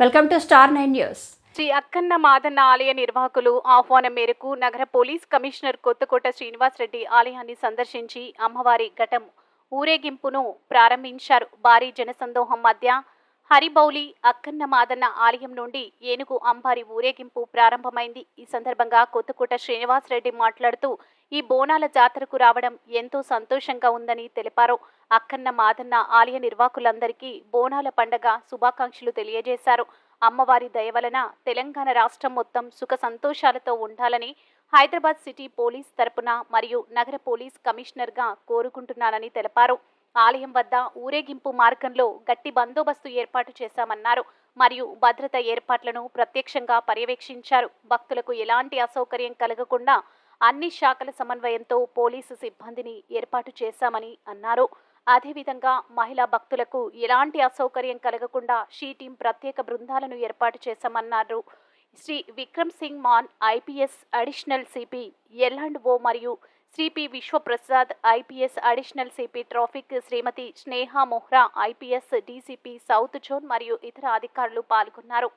Welcome to Star 9 news. Shri Akkanna Madanna ఆలయ నిర్వాహకులు ఆహ్వానం మేరకు నగర పోలీస్ కమిషనర్ కొత్తకోట శ్రీనివాస్ రెడ్డి ఆలయాన్ని సందర్శించి అమ్మవారి ఘటం ఊరేగింపును ప్రారంభించారు. భారీ జనసందోహం మధ్య హరిబౌలి అక్కన్న మాదన్న ఆలయం నుండి ఏనుగు అంబారి ఊరేగింపు ప్రారంభమైంది. ఈ సందర్భంగా కొత్తకోట శ్రీనివాస్ రెడ్డి మాట్లాడుతూ ఈ బోనాల జాతరకు రావడం ఎంతో సంతోషంగా ఉందని తెలిపారు. అక్కన్న మాదన్న ఆలయ నిర్వాహకులందరికీ బోనాల పండగ శుభాకాంక్షలు తెలియజేశారు. అమ్మవారి దయ వలన తెలంగాణ రాష్ట్రం మొత్తం సుఖ సంతోషాలతో ఉండాలని హైదరాబాద్ సిటీ పోలీస్ తరపున మరియు నగర పోలీస్ కమిషనర్గా కోరుకుంటున్నానని తెలిపారు. ఆలయం వద్ద ఊరేగింపు మార్గంలో గట్టి బందోబస్తు ఏర్పాటు చేశామన్నారు. మరియు భద్రత ఏర్పాట్లను ప్రత్యక్షంగా పర్యవేక్షించారు. భక్తులకు ఎలాంటి అసౌకర్యం కలగకుండా అన్ని శాఖల సమన్వయంతో పోలీసు సిబ్బందిని ఏర్పాటు చేశామని అన్నారు. అదేవిధంగా మహిళా భక్తులకు ఎలాంటి అసౌకర్యం కలగకుండా షీ టీం ప్రత్యేక బృందాలను ఏర్పాటు చేశామన్నారు. Shri Vikram Singh Mann IPS additional CP ఎల్&ఓ మరియు Shri P Vishwaprasad IPS additional CP traffic, Shrimati Sneha Mohra IPS DCP south zone మరియు ఇతర అధికారులు పాల్గొన్నారు.